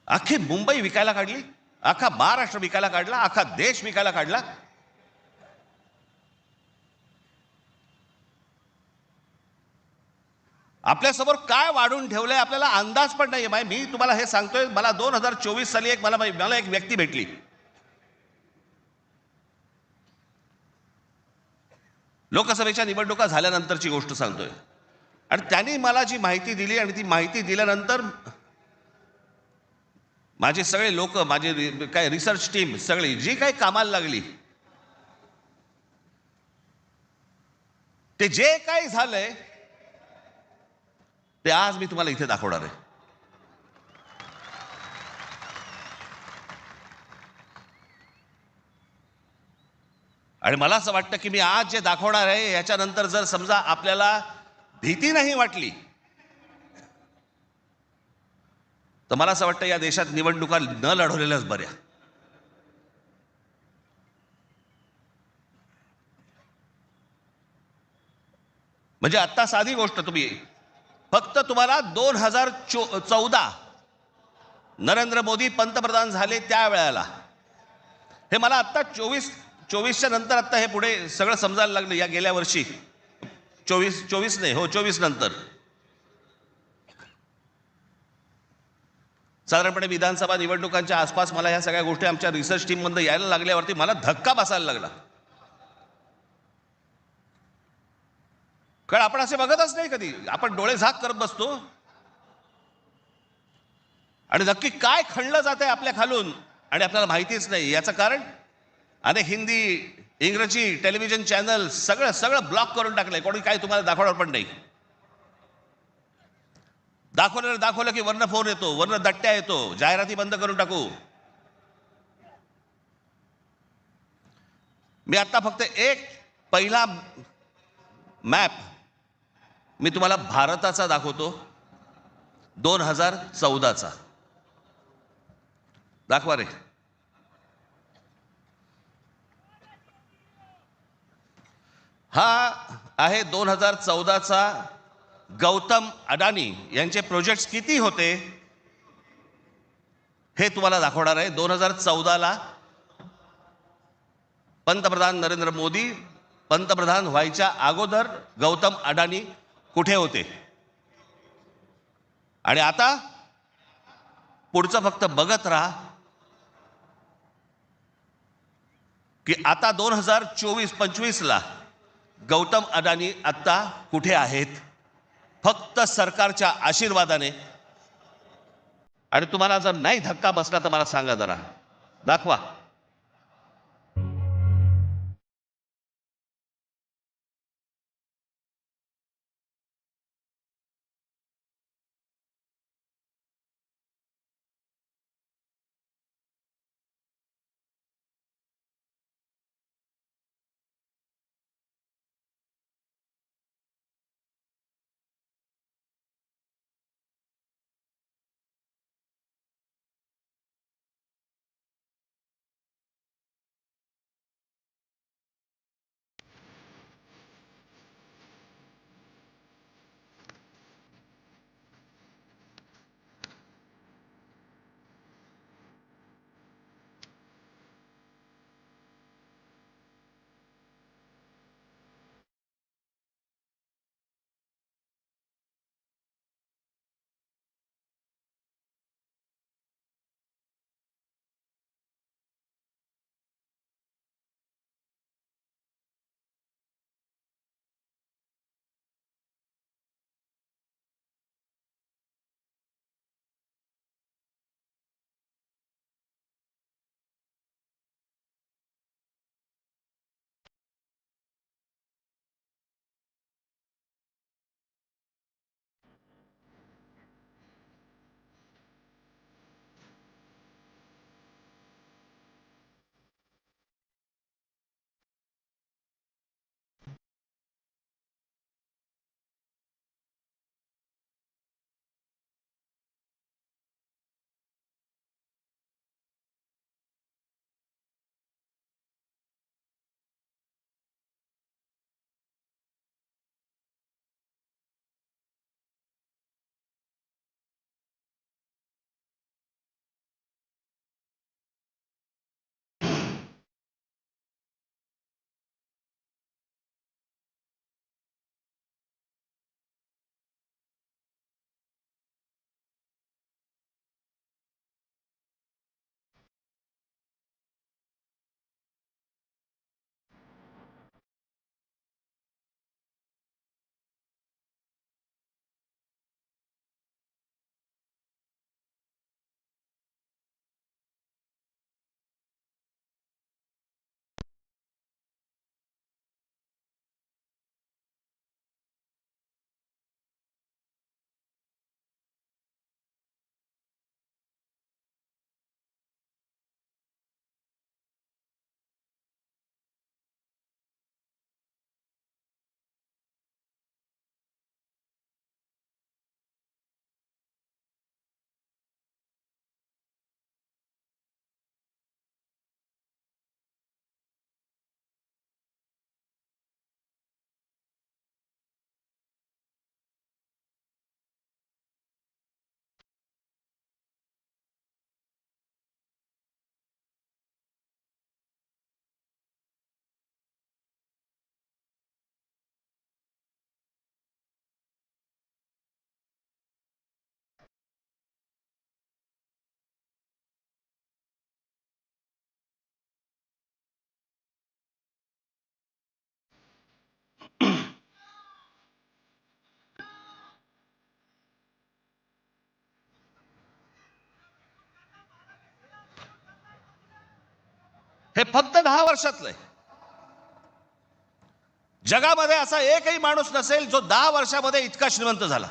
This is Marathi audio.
अख्खी मुंबई विकायला काढली, अख्खा महाराष्ट्र विकायला काढला, अख्खा देश विकायला काढला. आपल्यासमोर काय वाढून ठेवलंय आपल्याला अंदाज पण नाहीये. मी तुम्हाला हे सांगतोय, मला 2024 साली मला एक व्यक्ती भेटली. लोकसभेच्या निवडणुका झाल्यानंतरची गोष्ट सांगतोय. आणि त्यांनी मला जी माहिती दिली आणि ती माहिती दिल्यानंतर माझे सगळे लोक, माझे काय रिसर्च टीम सगळी जी काही कामाला लागली, ते जे काही झालंय ते आज मी तुम्हाला इथे दाखवणार आहे. आणि मला असं वाटतं की मी आज जे दाखवणार आहे याच्यानंतर जर समजा आपल्याला भीती नाही वाटली तर मला असं वाटतं या देशात निवडणुका न लढवलेल्याच बऱ्या. म्हणजे आता साधी गोष्ट, फक्त तुम्हाला 2014 नरेंद्र मोदी पंतप्रधान झाले त्यावेळेला, हे मला आता 24च्या नंतर आता हे पुढे सगळं समजायला लागलं. या गेल्या वर्षी 24 नाही, हो 24 नंतर साधारणपणे विधानसभा निवडणुकांच्या आसपास मला ह्या सगळ्या गोष्टी आमच्या रिसर्च टीम मध्ये यायला लागल्यावरती मला धक्का बसायला लागला. कारण आपण असे बघतच नाही कधी, आपण डोळे झाक करत बसतो आणि नक्की काय खणलं जात आहे आपल्या खालून आणि आपल्याला माहितीच नाही. याचं कारण अनेक हिंदी इंग्रजी टेलिव्हिजन चॅनल सगळं सगळं ब्लॉक करून टाकलंय. कोणी काय तुम्हाला दाखवणार पण नाही. दाखवलं की वरनं फोन येतो, वरनं दट्ट्या येतो, जाहिराती बंद करून टाकू. मी आता फक्त एक पहिला मॅप मी तुम्हाला भारताचा दाखवतो, 2014चा. दाखवा रे. हा आहे 2014चा. गौतम अडानी यांचे प्रोजेक्ट्स किती होते हे तुम्हाला दाखवणार आहे. 2014ला पंतप्रधान नरेंद्र मोदी पंतप्रधान व्हायच्या अगोदर गौतम अडानी कुठे होते आणि आता पुढचं फक्त बघत राहा की आता 2024-25ला गौतम अडानी आता कुठे आहेत. फक्त सरकारच्या आशीर्वादाने. आणि तुम्हाला जर नाही धक्का बसला तर मला सांगा जरा, दाखवा. हे फक्त 10 वर्षातलं आहे. जगामध्ये असा एकही माणूस नसेल जो 10 वर्षामध्ये इतका श्रीमंत झाला.